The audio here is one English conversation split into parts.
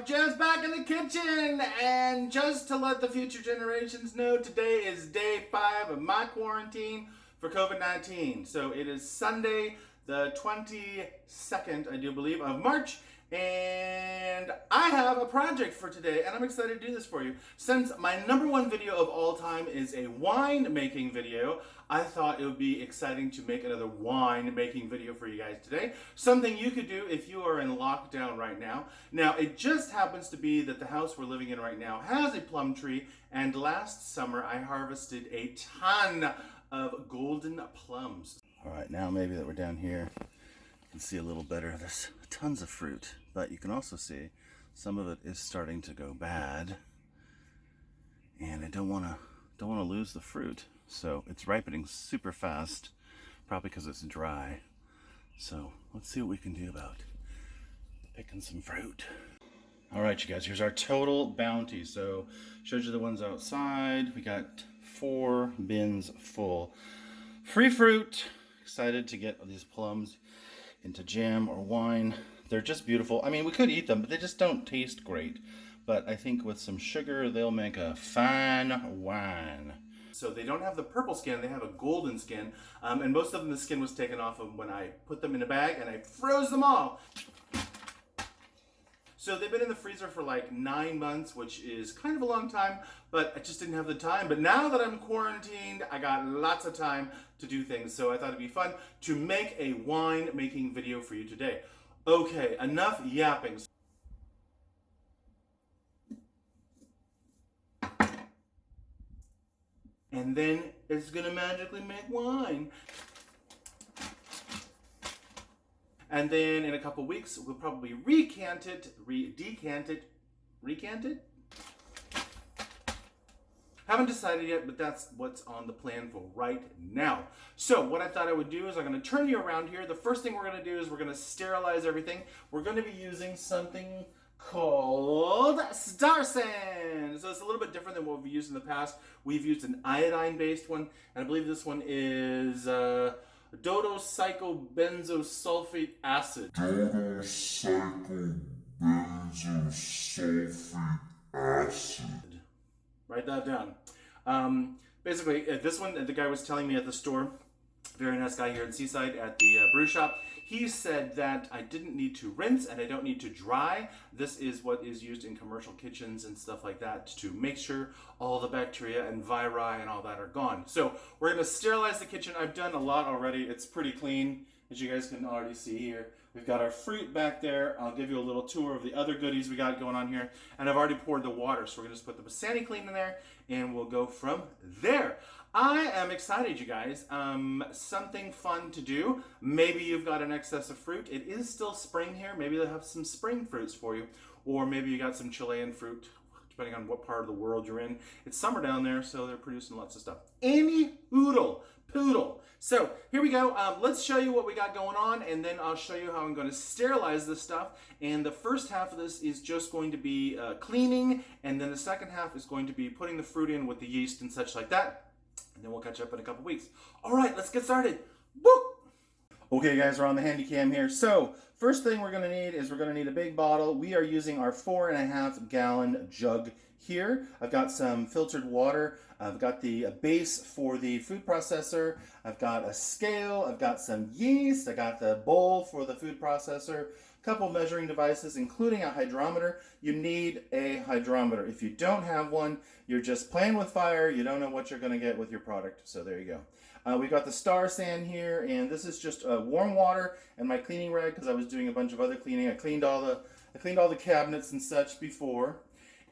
Just back in the kitchen, and just to let the future generations know, today is day 5 of my quarantine for COVID-19. So it is Sunday, the 22nd, I do believe, of March, and I have a project for today, and I'm excited to do this for you. Since my #1 video of all time is a wine making video, I thought it would be exciting to make another wine making video for you guys today. Something you could do if you are in lockdown right now. Now, it just happens to be that the house we're living in right now has a plum tree, and last summer I harvested a ton of golden plums. All right, now maybe that we're down here, you can see a little better. There's tons of fruit, but you can also see some of it is starting to go bad, and I don't want to lose the fruit. So it's ripening super fast, probably because it's dry. So let's see what we can do about picking some fruit. All right, you guys, here's our total bounty. So showed you the ones outside. We got 4 bins full. Free fruit. Excited to get these plums into jam or wine. They're just beautiful. I mean, we could eat them, but they just don't taste great. But I think with some sugar, they'll make a fine wine. So they don't have the purple skin, they have a golden skin. And most of them, the skin was taken off of when I put them in a bag and I froze them all. So they've been in the freezer for like 9 months, which is kind of a long time, but I just didn't have the time. But now that I'm quarantined, I got lots of time to do things. So I thought it'd be fun to make a wine making video for you today. Okay, enough yapping. And then it's gonna magically make wine. And then in a couple weeks, we'll probably recant it. Haven't decided yet, but that's what's on the plan for right now. So what I thought I would do is I'm gonna turn you around here. The first thing we're gonna do is we're gonna sterilize everything. We're gonna be using something called Star Sand. So it's a little bit different than what we've used in the past. We've used an iodine-based one, and I believe this one is dodocyclobenzosulfate acid. Dodocyclobenzosulfate acid. Write that down. Basically, this one, the guy was telling me at the store, very nice guy here in Seaside at the brew shop, he said that I didn't need to rinse and I don't need to dry. This is what is used in commercial kitchens and stuff like that to make sure all the bacteria and viri and all that are gone. So we're going to sterilize the kitchen. I've done a lot already. It's pretty clean, as you guys can already see here. We've got our fruit back there. I'll give you a little tour of the other goodies we got going on here. And I've already poured the water, so we're going to just put the Sani-Clean in there and we'll go from there. I am excited, you guys. Something fun to do. Maybe you've got an excess of fruit. It is still spring here. Maybe they'll have some spring fruits for you. Or maybe you got some Chilean fruit, depending on what part of the world you're in. It's summer down there, so they're producing lots of stuff. Any poodle. So here we go. Let's show you what we got going on, and then I'll show you how I'm going to sterilize this stuff. And the first half of this is just going to be cleaning, and then the second half is going to be putting the fruit in with the yeast and such like that. And then we'll catch up in a couple weeks. All right, let's get started. Woo! Okay, guys, we're on the handy cam here. So first thing we're going to need is we're going to need a big bottle. We are using our 4.5 gallon jug here. I've got some filtered water. I've got the base for the food processor. I've got a scale. I've got some yeast. I got the bowl for the food processor. A couple measuring devices, including a hydrometer. You need a hydrometer. If you don't have one, you're just playing with fire. You don't know what you're going to get with your product. So there you go. We've got the Star Sand here, and this is just warm water and my cleaning rag because I was doing a bunch of other cleaning. I cleaned all the cabinets and such before.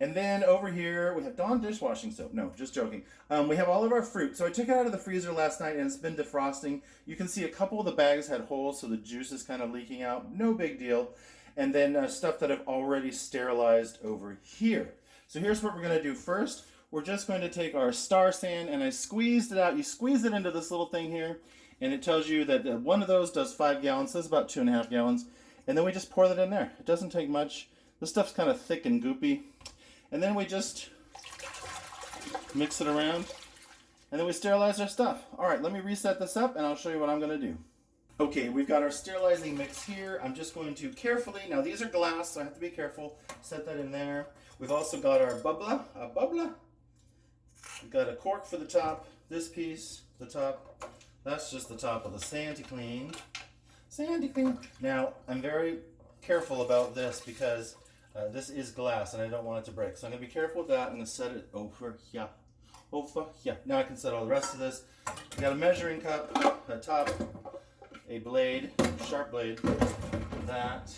And then over here, we have Dawn dishwashing soap. No, just joking. We have all of our fruit. So I took it out of the freezer last night, and it's been defrosting. You can see a couple of the bags had holes, so the juice is kind of leaking out. No big deal. And then stuff that I've already sterilized over here. So here's what we're going to do first. We're just going to take our Star Sand, and I squeezed it out. You squeeze it into this little thing here, and it tells you that one of those does 5 gallons. So that's about 2.5 gallons. And then we just pour that in there. It doesn't take much. This stuff's kind of thick and goopy. And then we just mix it around, and then we sterilize our stuff. All right, let me reset this up, and I'll show you what I'm going to do. Okay, we've got our sterilizing mix here. I'm just going to carefully, now these are glass, so I have to be careful. Set that in there. We've also got our bubbler. We've got a cork for the top. This piece, the top, that's just the top of the Sandy-Clean. Sandy-Clean. Now, I'm very careful about this because this is glass and I don't want it to break. So I'm going to be careful with that. I'm going to set it over here. Over here. Now I can set all the rest of this. We got a measuring cup, a top, a blade, sharp blade. That,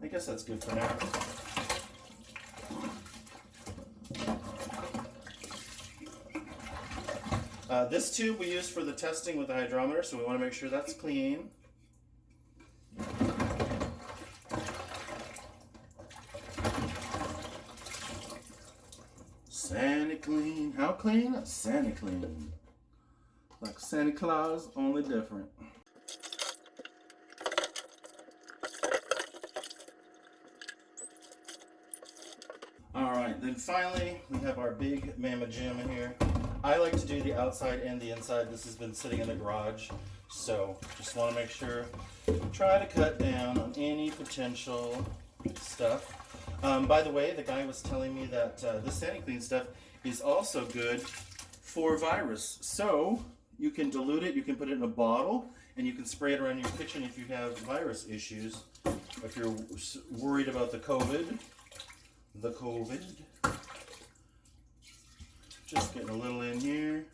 I guess that's good for now. This tube we use for the testing with the hydrometer, so we want to make sure that's clean. Sandy-Clean. How clean? Sandy-Clean. Like Santa Claus, only different. Alright, then finally we have our big Mama Jamma here. I like to do the outside and the inside. This has been sitting in the garage, so just want to make sure, try to cut down on any potential stuff. By the way, the guy was telling me that this Sandy-Clean stuff is also good for virus. So you can dilute it, you can put it in a bottle, and you can spray it around your kitchen if you have virus issues. If you're worried about the COVID. Just getting a little in here.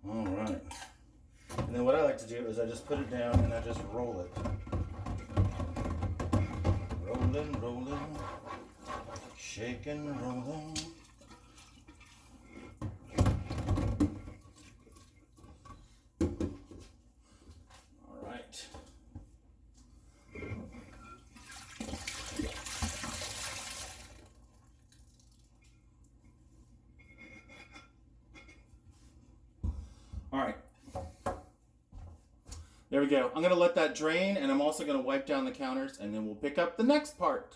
All right. And then what I like to do is I just put it down and I just roll it. Rolling, shaking, rolling. All right. All right. There we go. I'm going to let that drain, and I'm also going to wipe down the counters, and then we'll pick up the next part.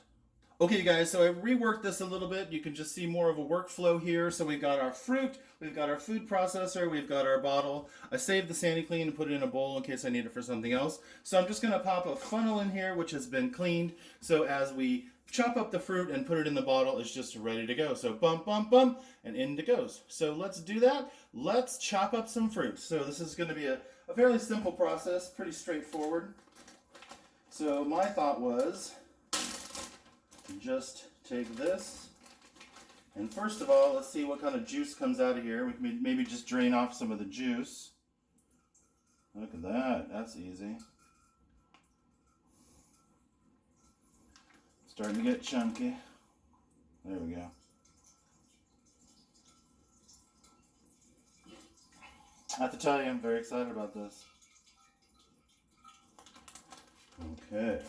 Okay, guys, so I reworked this a little bit. You can just see more of a workflow here. So we've got our fruit, we've got our food processor, we've got our bottle. I saved the Sandy-Clean and put it in a bowl in case I need it for something else. So I'm just going to pop a funnel in here, which has been cleaned. So as we chop up the fruit and put it in the bottle, it's just ready to go. So bump, bump, bump, and in it goes. So let's do that. Let's chop up some fruit. So this is going to be a fairly simple process, pretty straightforward. So my thought was just take this, and first of all, let's see what kind of juice comes out of here. We can maybe just drain off some of the juice. Look at that, that's easy. Starting to get chunky. There we go. I have to tell you, I'm very excited about this. Okay.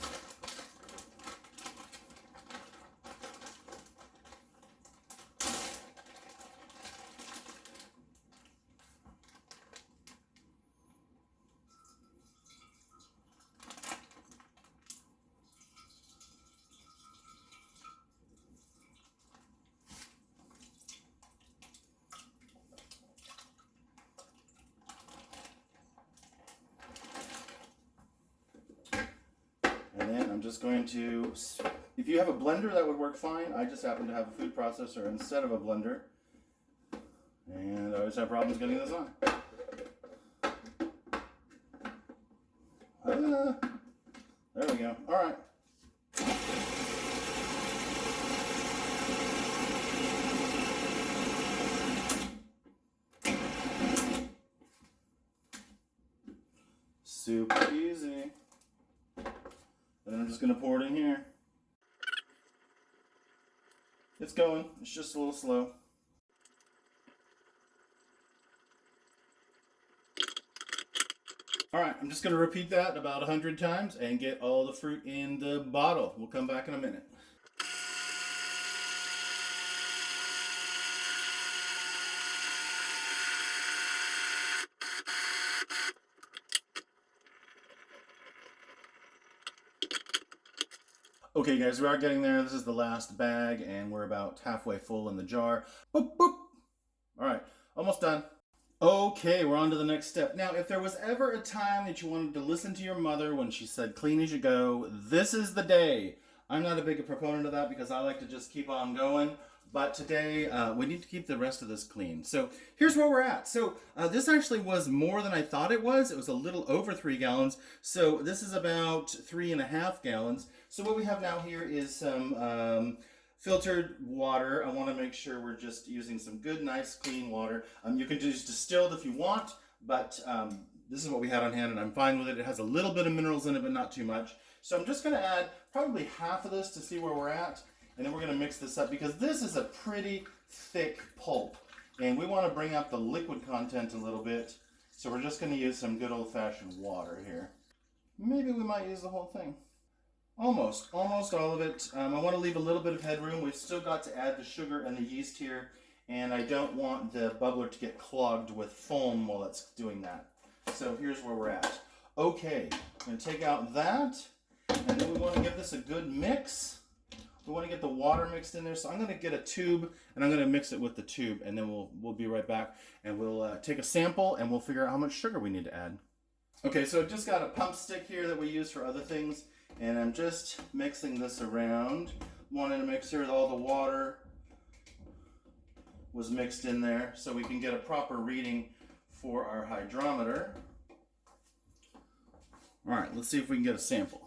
I'm just going to, if you have a blender, that would work fine. I just happen to have a food processor instead of a blender. And I always have problems getting this on. There we go. All right. Super easy. Then I'm just going to pour it in here. It's going. It's just a little slow. Alright, I'm just going to repeat that about 100 times and get all the fruit in the bottle. We'll come back in a minute. Okay guys, we are getting there. This is the last bag and we're about halfway full in the jar. Boop, boop. All right, almost done. Okay, we're on to the next step. Now, if there was ever a time that you wanted to listen to your mother when she said clean as you go, this is the day. I'm not a big proponent of that because I like to just keep on going. But today, we need to keep the rest of this clean. So here's where we're at. So this actually was more than I thought it was. It was a little over 3 gallons. So this is about 3.5 gallons. So what we have now here is some filtered water. I want to make sure we're just using some good, nice, clean water. You can just distilled if you want, but this is what we had on hand, and I'm fine with it. It has a little bit of minerals in it, but not too much. So I'm just going to add probably half of this to see where we're at, and then we're going to mix this up because this is a pretty thick pulp, and we want to bring up the liquid content a little bit. So we're just going to use some good old-fashioned water here. Maybe we might use the whole thing. Almost all of it. I want to leave a little bit of headroom. We've still got to add the sugar and the yeast here, and I don't want the bubbler to get clogged with foam while it's doing that. So here's where we're at. Okay, I'm going to take out that, and then we want to give this a good mix. We want to get the water mixed in there, so I'm going to get a tube, and I'm going to mix it with the tube, and then we'll be right back, and we'll take a sample, and we'll figure out how much sugar we need to add. Okay, so I've just got a pump stick here that we use for other things. And I'm just mixing this around. Wanted to make sure that all the water was mixed in there so we can get a proper reading for our hydrometer. All right, let's see if we can get a sample.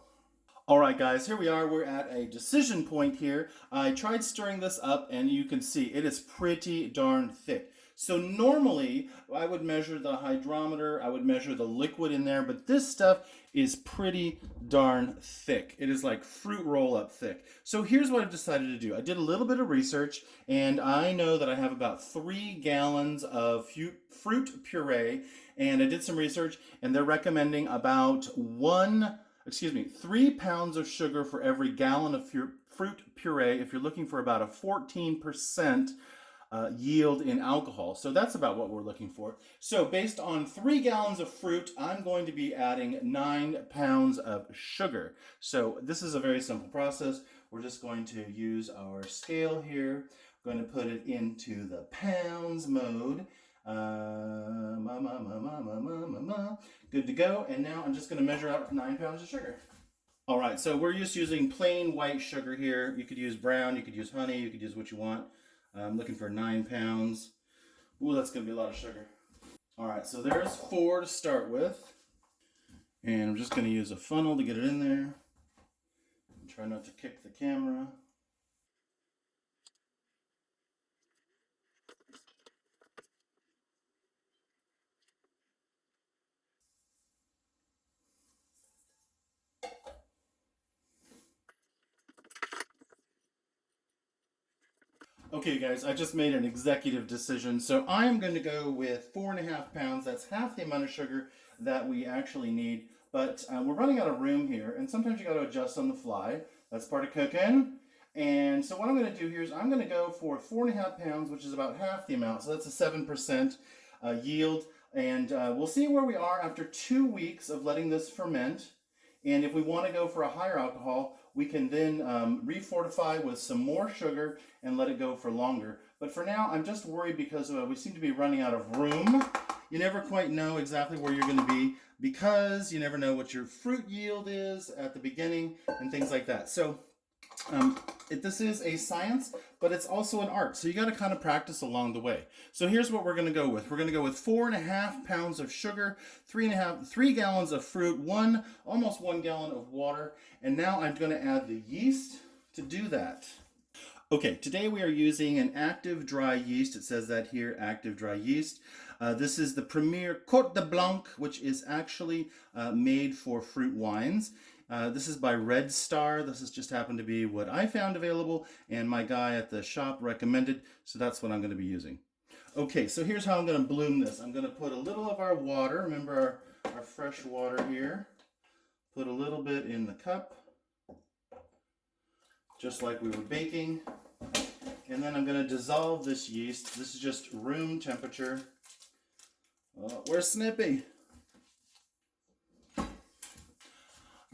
All right, guys, here we are. We're at a decision point here. I tried stirring this up, and you can see it is pretty darn thick. So normally, I would measure the hydrometer, I would measure the liquid in there, but this stuff is pretty darn thick. It is like fruit roll-up thick. So here's what I've decided to do. I did a little bit of research, and I know that I have about 3 gallons of fruit puree, and I did some research, and they're recommending about 3 pounds of sugar for every gallon of fruit puree if you're looking for about a 14% yield in alcohol. So that's about what we're looking for. So based on 3 gallons of fruit, I'm going to be adding 9 pounds of sugar. So this is a very simple process. We're just going to use our scale here. We're going to put it into the pounds mode. Good to go. And now I'm just going to measure out 9 pounds of sugar. All right, so we're just using plain white sugar here. You could use brown, you could use honey, you could use what you want. I'm looking for 9 pounds. Ooh, that's going to be a lot of sugar. All right, so there's 4 to start with. And I'm just going to use a funnel to get it in there. Try not to kick the camera. Okay, guys, I just made an executive decision. So I'm going to go with 4.5 pounds. That's half the amount of sugar that we actually need. But we're running out of room here, and sometimes you got to adjust on the fly. That's part of cooking. And so what I'm going to do here is I'm going to go for 4.5 pounds, which is about half the amount. So that's a 7% yield. And we'll see where we are after 2 weeks of letting this ferment. And if we want to go for a higher alcohol, we can then refortify with some more sugar and let it go for longer. But for now, I'm just worried because we seem to be running out of room. You never quite know exactly where you're going to be because you never know what your fruit yield is at the beginning and things like that. So this is a science, but it's also an art. So you got to kind of practice along the way. So here's what we're going to go with. We're going to go with 4.5 pounds of sugar, 3 gallons of fruit, almost 1 gallon of water. And now I'm going to add the yeast to do that. Okay, today we are using an active dry yeast. It says that here, active dry yeast. This is the Premier Côte de Blanc, which is actually made for fruit wines. This is by Red Star. This has just happened to be what I found available and my guy at the shop recommended, so that's what I'm going to be using. Okay, so here's how I'm going to bloom this. I'm going to put a little of our water, remember our fresh water here, put a little bit in the cup, just like we were baking, and then I'm going to dissolve this yeast. This is just room temperature. Oh, where's Snippy?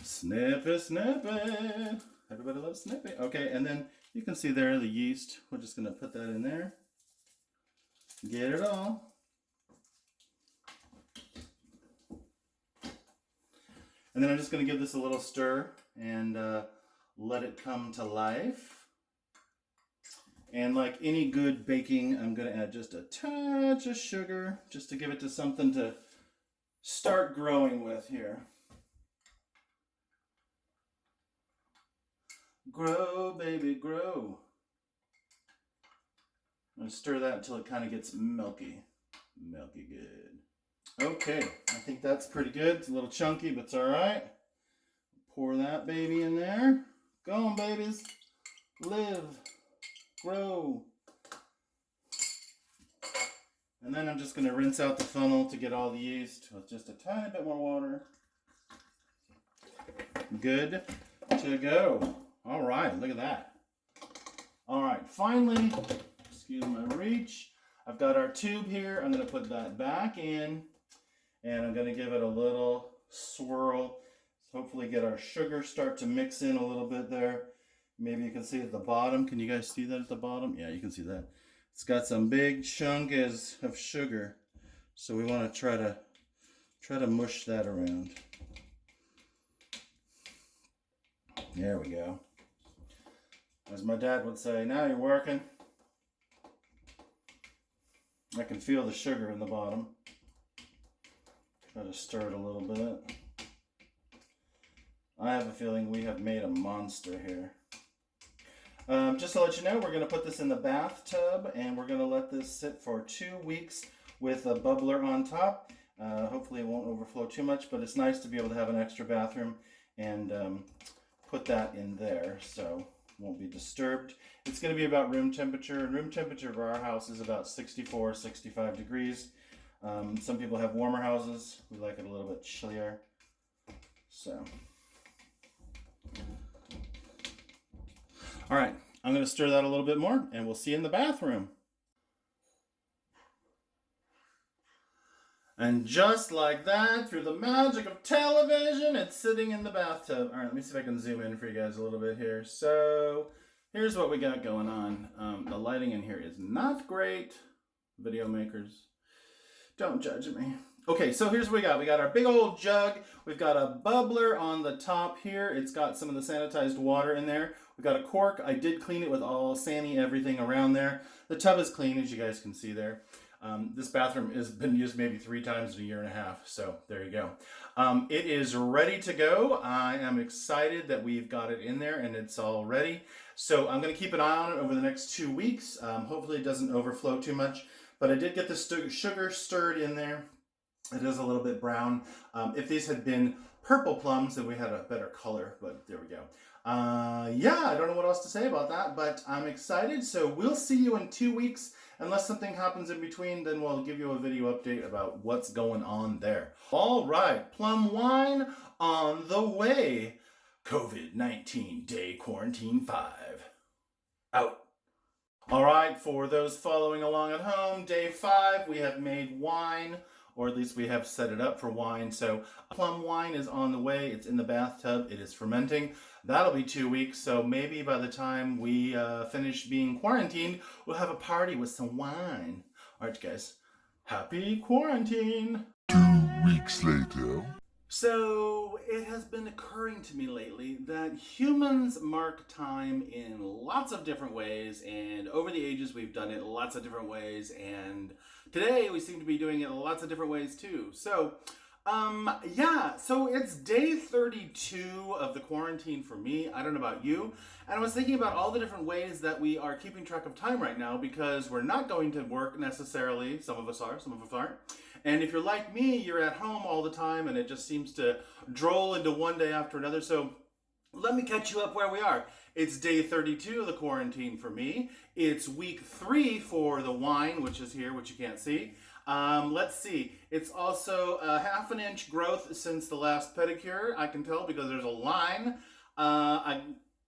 Snippy, Snippy. Everybody loves Snippy. Okay, and then you can see there the yeast. We're just going to put that in there. Get it all. And then I'm just going to give this a little stir and let it come to life. And like any good baking, I'm going to add just a touch of sugar just to give it to something to start growing with here. Grow, baby, grow. I'm going to stir that until it kind of gets milky. Milky good. Okay, I think that's pretty good. It's a little chunky, but it's all right. Pour that baby in there. Go on, babies. Live. Grow. And then I'm just going to rinse out the funnel to get all the yeast with just a tiny bit more water. Good to go. All right, look at that. All right, finally, excuse my reach. I've got our tube here. I'm going to put that back in, and I'm going to give it a little swirl. Hopefully get our sugar start to mix in a little bit there. Maybe you can see at the bottom. Can you guys see that at the bottom? Yeah, you can see that. It's got some big chunks of sugar. So we want to try to mush that around. There we go. As my dad would say, now you're working. I can feel the sugar in the bottom. Try to stir it a little bit. I have a feeling we have made a monster here. Just to let you know, we're going to put this in the bathtub and we're going to let this sit for 2 weeks with a bubbler on top. Hopefully it won't overflow too much, but it's nice to be able to have an extra bathroom and put that in there so won't be disturbed. It's going to be about room temperature, and room temperature for our house is about 64, 65 degrees. Some people have warmer houses. We like it a little bit chillier. So, all right, I'm going to stir that a little bit more, and we'll see you in the bathroom. And just like that, through the magic of television, it's sitting in the bathtub. All right, let me see if I can zoom in for you guys a little bit here. So here's what we got going on. The lighting in here is not great. Video makers, don't judge me. Okay, so here's what we got. We got our big old jug. We've got a bubbler on the top here. It's got some of the sanitized water in there. We got a cork. I did clean it with all sani everything around there. The tub is clean, as you guys can see there. This bathroom has been used maybe 3 times in a year and a half, so there you go. It is ready to go. I am excited that we've got it in there and it's all ready. So I'm going to keep an eye on it over the next 2 weeks. Hopefully it doesn't overflow too much, but I did get the sugar stirred in there. It is a little bit brown. If these had been purple plums, then we had a better color, but there we go. Yeah, I don't know what else to say about that, but I'm excited. So we'll see you in 2 weeks. Unless something happens in between, then we'll give you a video update about what's going on there. All right, plum wine on the way. COVID-19 Day Quarantine 5. Out. All right, for those following along at home, Day 5, we have made wine, or at least we have set it up for wine. So plum wine is on the way. It's in the bathtub. It is fermenting. That'll be 2 weeks. So maybe by the time we finish being quarantined, we'll have a party with some wine. All right, guys. Happy quarantine. 2 weeks later. So it has been occurring to me lately that humans mark time in lots of different ways, and over the ages we've done it lots of different ways, and today we seem to be doing it lots of different ways too. So yeah, so it's day 32 of the quarantine for me. I don't know about you. And I was thinking about all the different ways that we are keeping track of time right now, because we're not going to work necessarily. Some of us are, some of us aren't. And if you're like me, you're at home all the time and it just seems to droll into one day after another. So let me catch you up where we are. It's day 32 of the quarantine for me. It's week 3 for the wine, which is here, which you can't see. Let's see. It's also a ½ an inch growth since the last pedicure. I can tell because there's a line.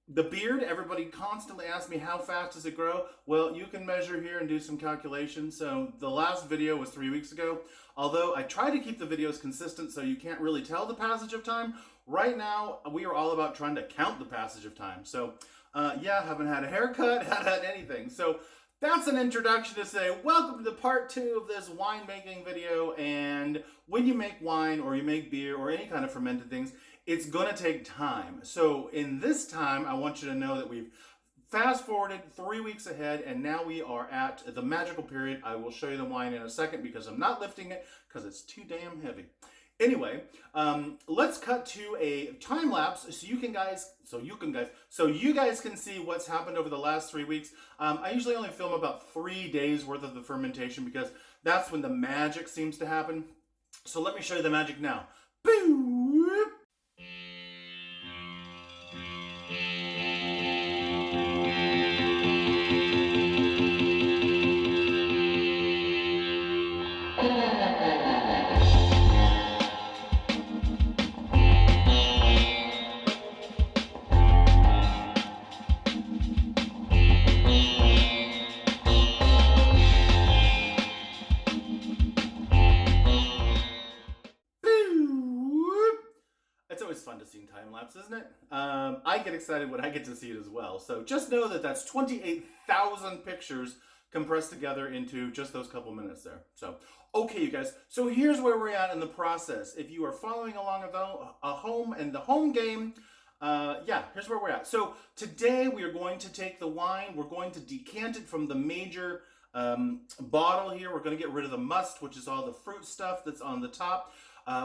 The beard, everybody constantly asks me how fast does it grow? Well, you can measure here and do some calculations. So the last video was 3 weeks ago. Although I try to keep the videos consistent so you can't really tell the passage of time. Right now, we are all about trying to count the passage of time. So yeah, haven't had a haircut, haven't had anything. So That's an introduction to say, welcome to part 2 of this winemaking video. And when you make wine or you make beer or any kind of fermented things, it's going to take time. So in this time, I want you to know that we've fast forwarded 3 weeks ahead, and now we are at the magical period. I will show you the wine in a second because I'm not lifting it because it's too damn heavy. Anyway, let's cut to a time lapse so you guys can see what's happened over the last 3 weeks. I usually only film about 3 days worth of the fermentation because that's when the magic seems to happen. So let me show you the magic now. Boop. It's always fun to see time lapse, isn't it? I get excited when I get to see it as well. So just know that that's 28,000 pictures compressed together into just those couple minutes there. So, okay, you guys. So here's where we're at in the process. If you are following along at home in the home game, here's where we're at. So today we are going to take the wine. We're going to decant it from the major bottle here. We're going to get rid of the must, which is all the fruit stuff that's on the top.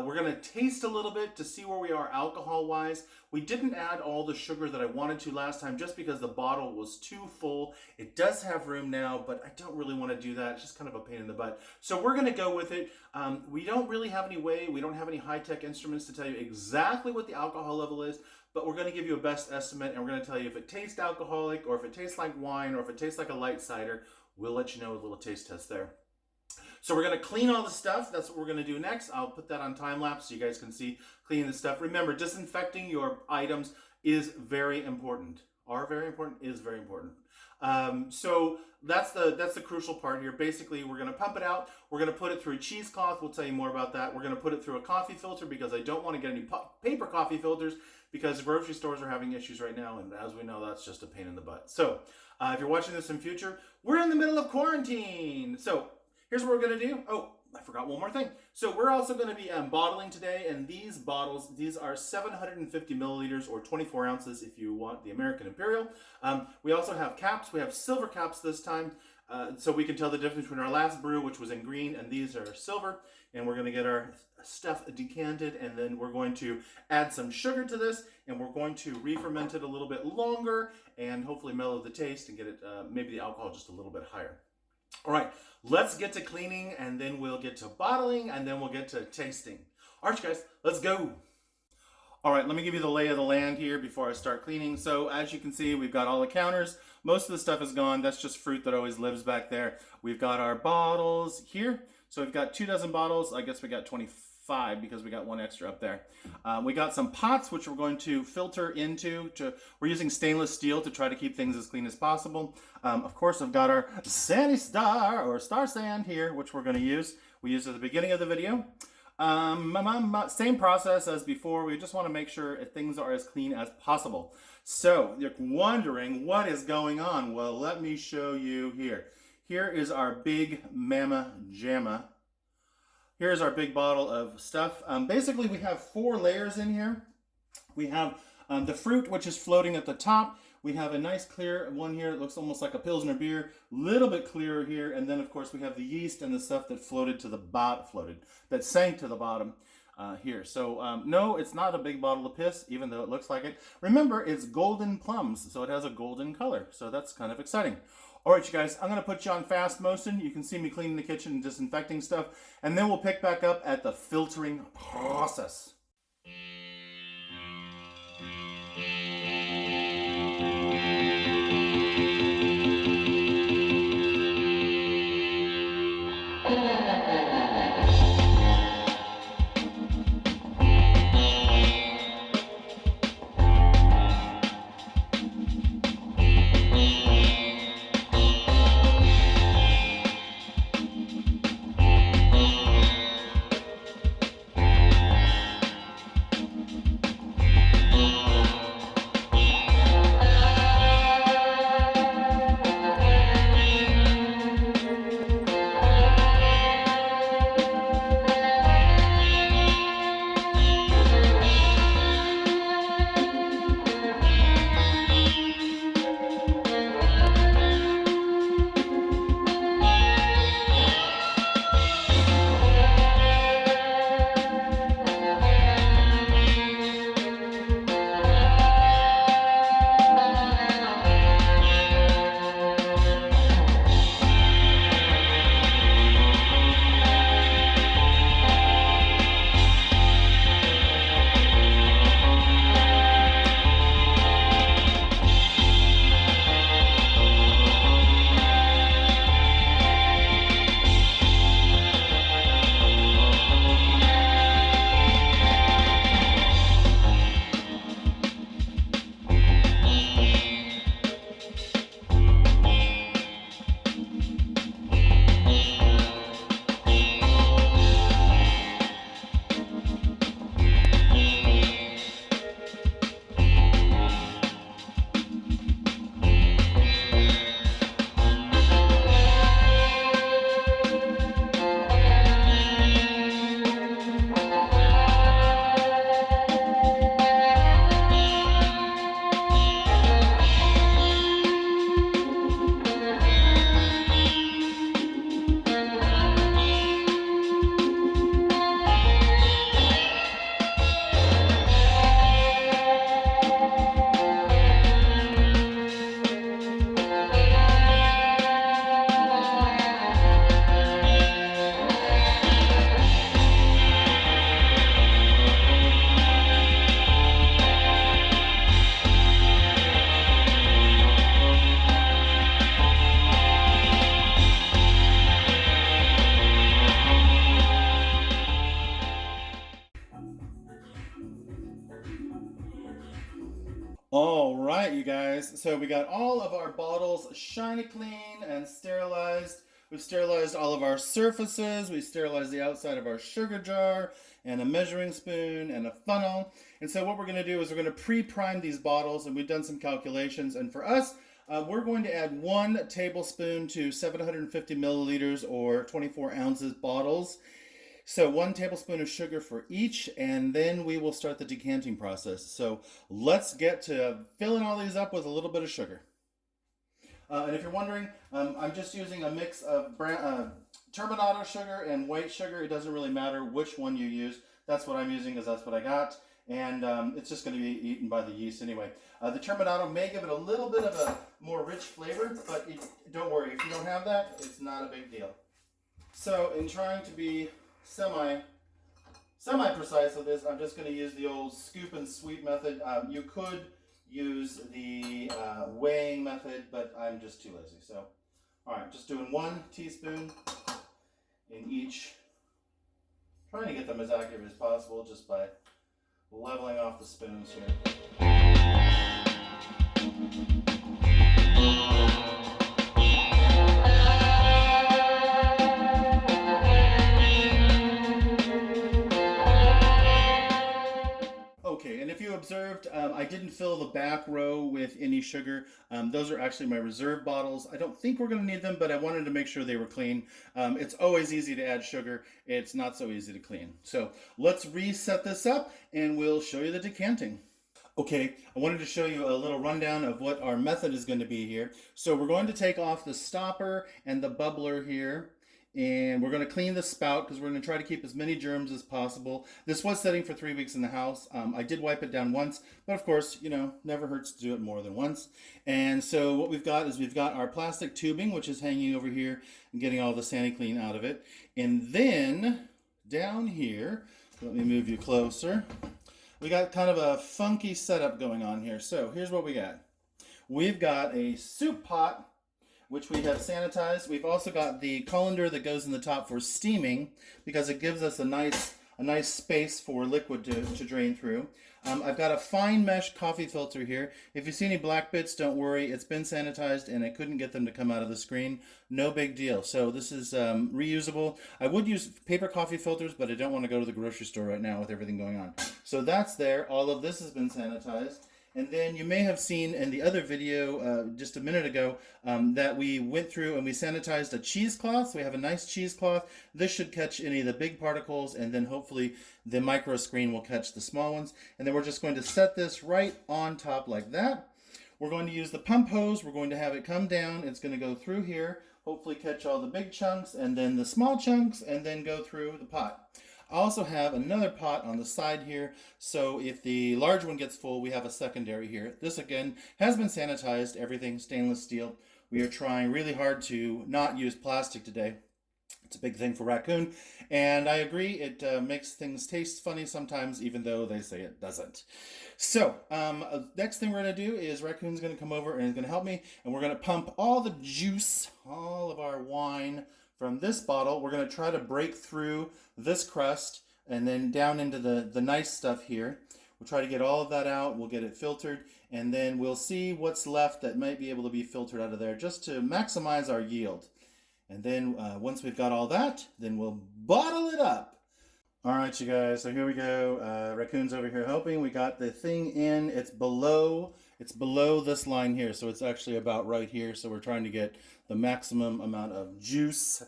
We're going to taste a little bit to see where we are alcohol-wise. We didn't add all the sugar that I wanted to last time just because the bottle was too full. It does have room now, but I don't really want to do that. It's just kind of a pain in the butt. So we're going to go with it. We don't really have any way. We don't have any high-tech instruments to tell you exactly what the alcohol level is, but we're going to give you a best estimate, and we're going to tell you if it tastes alcoholic or if it tastes like wine or if it tastes like a light cider. We'll let you know with a little taste test there. So we're going to clean all the stuff. That's what we're going to do next. I'll put that on time lapse so you guys can see cleaning the stuff. Remember, disinfecting your items is very important. Is very important. So that's the crucial part here. Basically, we're going to pump it out. We're going to put it through a cheesecloth. We'll tell you more about that. We're going to put it through a coffee filter because I don't want to get any paper coffee filters because grocery stores are having issues right now. And as we know, that's just a pain in the butt. So if you're watching this in future, we're in the middle of quarantine. So here's what we're going to do. Oh, I forgot one more thing. So we're also going to be bottling today, and these bottles, these are 750 milliliters or 24 ounces if you want the American Imperial. We also have caps. We have silver caps this time, so we can tell the difference between our last brew, which was in green, and these are silver. And we're going to get our stuff decanted, and then we're going to add some sugar to this, and we're going to re-ferment it a little bit longer and hopefully mellow the taste and get it maybe the alcohol just a little bit higher. All right, let's get to cleaning, and then we'll get to bottling, and then we'll get to tasting. All right, guys, let's go. All right, let me give you the lay of the land here before I start cleaning. So as you can see, we've got all the counters. Most of the stuff is gone. That's just fruit that always lives back there. We've got our bottles here. So we've got 24 bottles. I guess we got 25 because we got one extra up there. We got some pots, which we're going to filter into. We're using stainless steel to try to keep things as clean as possible. Of course, I've got our Sandy Star or Star Sand here, which we're going to use. We used at the beginning of the video. Same process as before. We just want to make sure things are as clean as possible. So you're wondering what is going on. Well, let me show you here. Here is our big Mama Jamma. Here's our big bottle of stuff. Basically, we have 4 layers in here. We have the fruit, which is floating at the top. We have a nice clear one here that looks almost like a Pilsner beer. Little bit clearer here. And then, of course, we have the yeast and the stuff that floated to the bottom, that sank to the bottom here. So, no, it's not a big bottle of piss, even though it looks like it. Remember, it's golden plums, so it has a golden color. So that's kind of exciting. All right, you guys, I'm going to put you on fast motion. You can see me cleaning the kitchen and disinfecting stuff. And then we'll pick back up at the filtering process. All right, you guys. So we got all of our bottles shiny clean and sterilized. We've sterilized all of our surfaces. We sterilized the outside of our sugar jar and a measuring spoon and a funnel. And so what we're going to do is we're going to pre-prime these bottles, and we've done some calculations. And for us, we're going to add 1 tablespoon to 750 milliliters or 24 ounces bottles. So 1 tablespoon of sugar for each, and then we will start the decanting process. So let's get to filling all these up with a little bit of sugar. And if you're wondering, I'm just using a mix of turbinado sugar and white sugar. It doesn't really matter which one you use. That's what I'm using because that's what I got. And it's just going to be eaten by the yeast anyway. The turbinado may give it a little bit of a more rich flavor, but don't worry. If you don't have that, it's not a big deal. So in trying to be semi-precise with this, I'm just going to use the old scoop and sweep method. You could use the weighing method, but I'm just too lazy. So, all right, just doing 1 teaspoon in each. Trying to get them as accurate as possible just by leveling off the spoons here. Okay, and if you observed, I didn't fill the back row with any sugar. Those are actually my reserve bottles. I don't think we're going to need them, but I wanted to make sure they were clean. It's always easy to add sugar. It's not so easy to clean. So let's reset this up and we'll show you the decanting. Okay, I wanted to show you a little rundown of what our method is going to be here. So we're going to take off the stopper and the bubbler here. And we're going to clean the spout because we're going to try to keep as many germs as possible. This was setting for 3 weeks in the house. I did wipe it down once, but of course, you know, never hurts to do it more than once. And so what we've got is we've got our plastic tubing, which is hanging over here and getting all the SaniClean out of it. And then down here, let me move you closer. We got kind of a funky setup going on here. So here's what we got. We've got a soup pot, which we have sanitized. We've also got the colander that goes in the top for steaming because it gives us a nice space for liquid to drain through. I've got a fine mesh coffee filter here. If you see any black bits, don't worry. It's been sanitized and I couldn't get them to come out of the screen. No big deal. So this is reusable. I would use paper coffee filters, but I don't want to go to the grocery store right now with everything going on. So that's there. All of this has been sanitized. And then you may have seen in the other video just a minute ago that we went through and we sanitized a cheesecloth. So we have a nice cheesecloth. This should catch any of the big particles, and then hopefully the micro screen will catch the small ones. And then we're just going to set this right on top like that. We're going to use the pump hose. We're going to have it come down. It's going to go through here, hopefully catch all the big chunks and then the small chunks, and then go through the pot. I also have another pot on the side here, so if the large one gets full, we have a secondary here. This again has been sanitized, everything stainless steel. We are trying really hard to not use plastic today. It's a big thing for raccoon, and I agree, it makes things taste funny sometimes, even though they say it doesn't. So, next thing we're going to do is Raccoon's going to come over and is going to help me, and we're going to pump all the juice, all of our wine from this bottle. We're going to try to break through this crust and then down into the nice stuff here. We'll try to get all of that out. We'll get it filtered, and then we'll see what's left that might be able to be filtered out of there just to maximize our yield. And then once we've got all that, then we'll bottle it up. All right, you guys, so here we go. Raccoon's over here helping. We got the thing in. It's below this line here, so it's actually about right here. So we're trying to get the maximum amount of juice.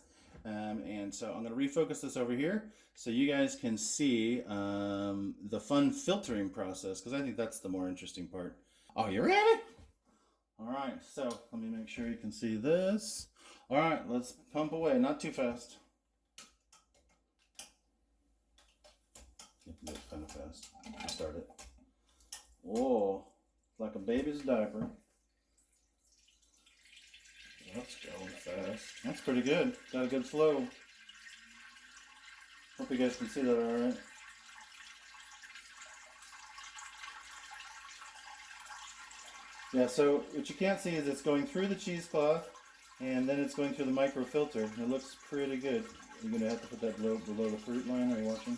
And so I'm going to refocus this over here so you guys can see the fun filtering process, because I think that's the more interesting part. Oh, you ready? All right, so let me make sure you can see this. All right, let's pump away, not too fast. You can do it kind of fast. Start it. Oh, like a baby's diaper. That's going fast. That's pretty good. Got a good flow. Hope you guys can see that all right. Yeah, so what you can't see is it's going through the cheesecloth and then it's going through the microfilter. It looks pretty good. You're going to have to put that below the fruit line. Are you watching?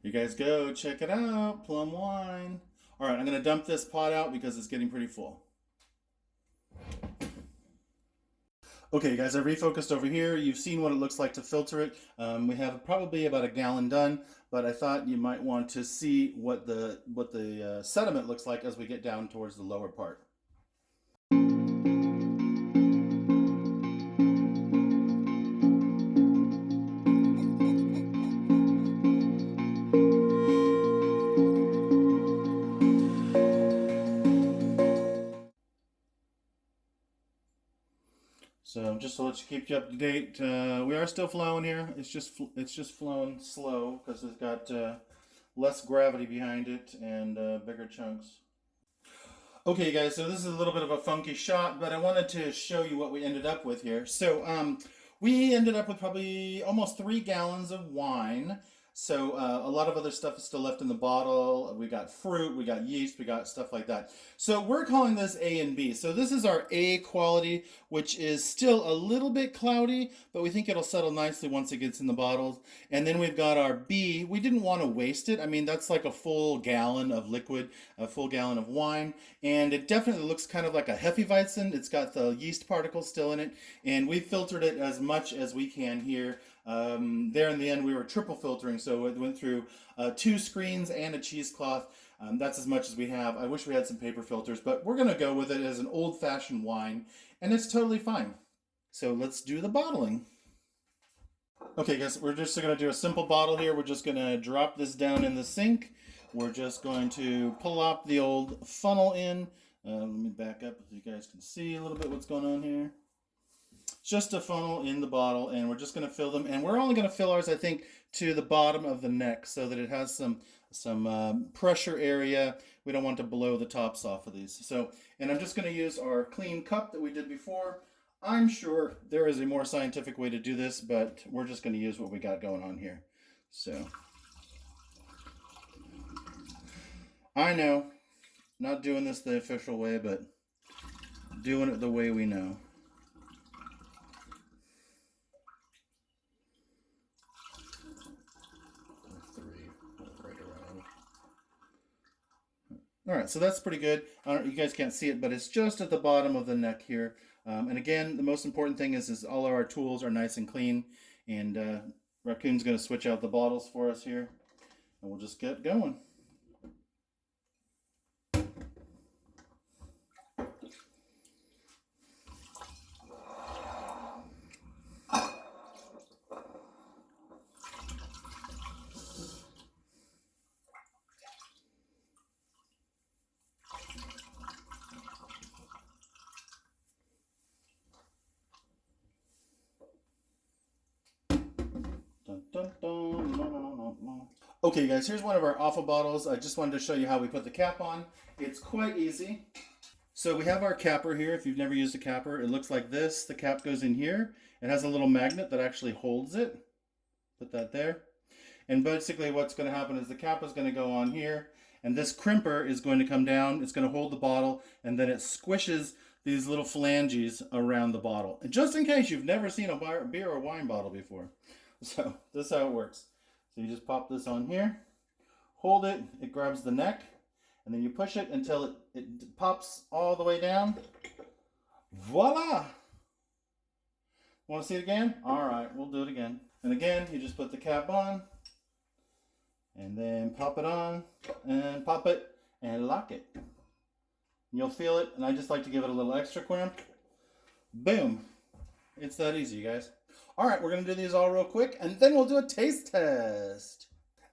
You guys go check it out. Plum wine. All right, I'm going to dump this pot out because it's getting pretty full. Okay, guys, I refocused over here. You've seen what it looks like to filter it. We have probably about a gallon done, but I thought you might want to see what the sediment looks like as we get down towards the lower part. So just to keep you up to date, we are still flowing here. It's just flowing slow because it's got less gravity behind it and bigger chunks. Okay, guys, so this is a little bit of a funky shot, but I wanted to show you what we ended up with here. So we ended up with probably almost 3 gallons of wine. So a lot of other stuff is still left in the bottle. We got fruit, we got yeast, we got stuff like that. So we're calling this A and B. So this is our A quality, which is still a little bit cloudy, but we think it'll settle nicely once it gets in the bottles. And then we've got our B. We didn't want to waste it. I mean, that's like a full gallon of liquid, a full gallon of wine. And it definitely looks kind of like a Hefeweizen. It's got the yeast particles still in it. And we filtered it as much as we can here. There in the end, we were triple filtering, so it went through 2 screens and a cheesecloth. That's as much as we have. I wish we had some paper filters, but we're going to go with it as an old-fashioned wine, and it's totally fine. So let's do the bottling. Okay, guys, we're just going to do a simple bottle here. We're just going to drop this down in the sink. We're just going to pull up the old funnel in. Let me back up so you guys can see a little bit what's going on here. Just a funnel in the bottle, and we're just going to fill them. And we're only going to fill ours, I think, to the bottom of the neck so that it has some pressure area. We don't want to blow the tops off of these. So, and I'm just going to use our clean cup that we did before. I'm sure there is a more scientific way to do this, but we're just going to use what we got going on here. So, I know, not doing this the official way, but doing it the way we know. All right, so that's pretty good. You guys can't see it, but it's just at the bottom of the neck here. And again, the most important thing is all of our tools are nice and clean. And Raccoon's going to switch out the bottles for us here. And we'll just get going. Okay, guys, here's one of our awful bottles. I just wanted to show you how we put the cap on. It's quite easy. So we have our capper here. If you've never used a capper, it looks like this. The cap goes in here. It has a little magnet that actually holds it. Put that there. And basically what's going to happen is the cap is going to go on here, and this crimper is going to come down. It's going to hold the bottle, and then it squishes these little phalanges around the bottle. And just in case you've never seen a beer or wine bottle before. So this is how it works. So you just pop this on here, hold it, it grabs the neck, and then you push it until it pops all the way down. Voila! Want to see it again? All right, we'll do it again. And again, you just put the cap on, and then pop it on, and pop it, and lock it. And you'll feel it, and I just like to give it a little extra quimp. Boom. It's that easy, you guys. All right, we're going to do these all real quick, and then we'll do a taste test.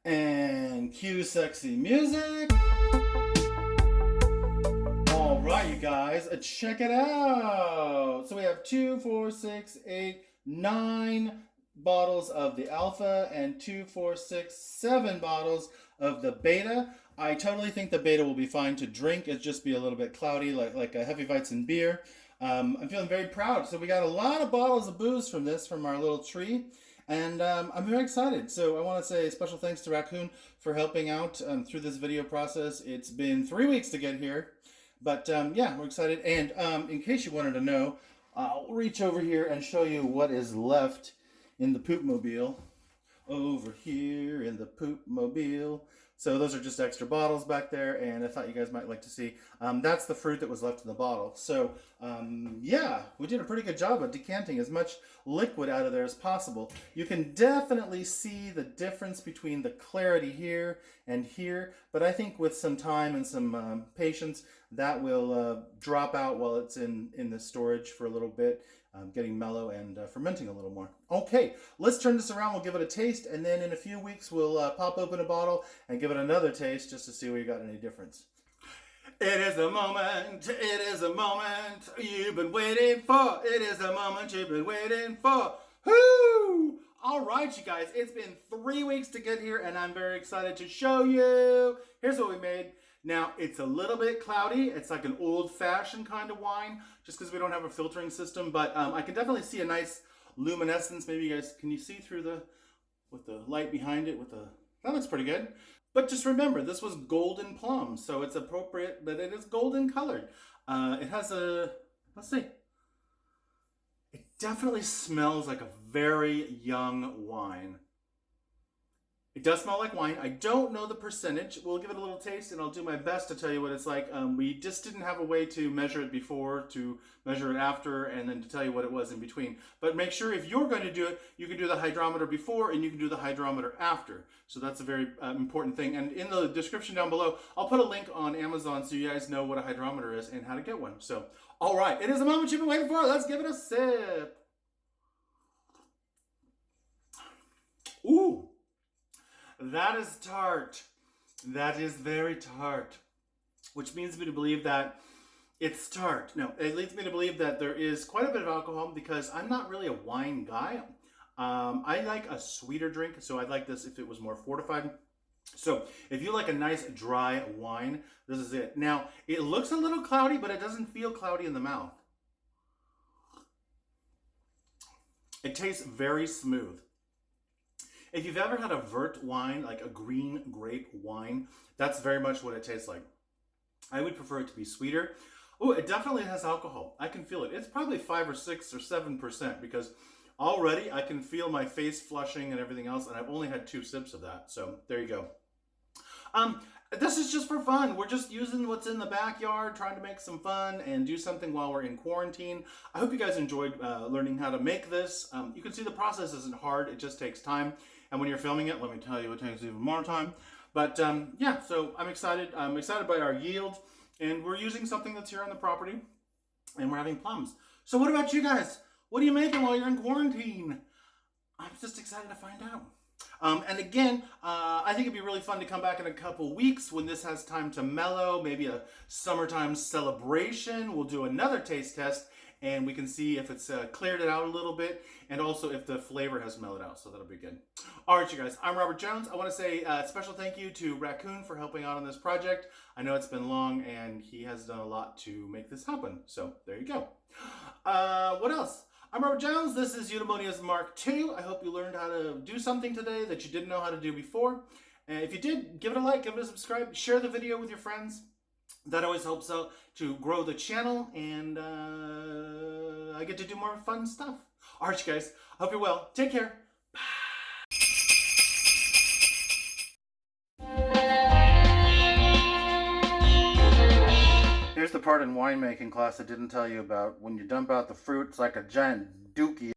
And cue sexy music. All right, you guys, check it out. So we have 2, 4, 6, 8, 9 bottles of the alpha and 2, 4, 6, 7 bottles of the beta. I totally think the beta will be fine to drink. It'll just be a little bit cloudy, like a Hefeweizen beer. I'm feeling very proud. So we got a lot of bottles of booze from our little tree, and I'm very excited. So I want to say special thanks to Raccoon for helping out through this video process. It's been 3 weeks to get here, but yeah, we're excited. And in case you wanted to know, I'll reach over here and show you what is left in the poop mobile. Over here in the poop mobile, So those are just extra bottles back there, and I thought you guys might like to see. That's the fruit that was left in the bottle. So yeah, we did a pretty good job of decanting as much liquid out of there as possible. You can definitely see the difference between the clarity here and here, but I think with some time and some patience, that will drop out while it's in the storage for a little bit, getting mellow and fermenting a little more. Okay, let's turn this around. We'll give it a taste, and then in a few weeks we'll pop open a bottle and give it another taste just to see if we got any difference. It is the moment, it is the moment you've been waiting for. It is the moment you've been waiting for. Whoo! All right, you guys, it's been 3 weeks to get here, and I'm very excited to show you. Here's what we made. Now, it's a little bit cloudy. It's like an old-fashioned kind of wine, just because we don't have a filtering system, but I can definitely see a nice luminescence. Maybe you guys, can you see through with the light behind it? That looks pretty good. But just remember, this was golden plum, so it's appropriate that it is golden colored. It has let's see. It definitely smells like a very young wine. It does smell like wine. I don't know the percentage. We'll give it a little taste, and I'll do my best to tell you what it's like. We just didn't have a way to measure it before, to measure it after, and then to tell you what it was in between. But make sure if you're going to do it, you can do the hydrometer before, and you can do the hydrometer after. So that's a very important thing. And in the description down below, I'll put a link on Amazon so you guys know what a hydrometer is and how to get one. So, all right, it is the moment you've been waiting for. Let's give it a sip. Ooh. That is tart. That is very tart. Which leads me to believe that it's tart. No, it leads me to believe that there is quite a bit of alcohol because I'm not really a wine guy. I like a sweeter drink, so I'd like this if it was more fortified. So if you like a nice dry wine, this is it. Now, it looks a little cloudy, but it doesn't feel cloudy in the mouth. It tastes very smooth. If you've ever had a vert wine, like a green grape wine, that's very much what it tastes like. I would prefer it to be sweeter. Oh, it definitely has alcohol. I can feel it. It's probably 5 or 6 or 7% because already I can feel my face flushing and everything else, and I've only had 2 sips of that. So there you go. This is just for fun. We're just using what's in the backyard, trying to make some fun and do something while we're in quarantine. I hope you guys enjoyed learning how to make this. You can see the process isn't hard. It just takes time. And when you're filming it, let me tell you, it takes even more time. But yeah, so I'm excited. I'm excited by our yield. And we're using something that's here on the property. And we're having plums. So what about you guys? What are you making while you're in quarantine? I'm just excited to find out. And again, I think it'd be really fun to come back in a couple weeks when this has time to mellow, maybe a summertime celebration. We'll do another taste test and we can see if it's cleared it out a little bit and also if the flavor has mellowed out, so that'll be good. All right, you guys, I'm Robert Jones. I want to say a special thank you to Raccoon for helping out on this project. I know it's been long and he has done a lot to make this happen, so there you go. What else? I'm Robert Jones. This is Eudaemonius Mark II. I hope you learned how to do something today that you didn't know how to do before. And if you did, give it a like, give it a subscribe, share the video with your friends. That always helps out to grow the channel, and I get to do more fun stuff. All right, you guys. I hope you're well. Take care. Bye. Here's the part in winemaking class I didn't tell you about. When you dump out the fruit, it's like a giant dookie.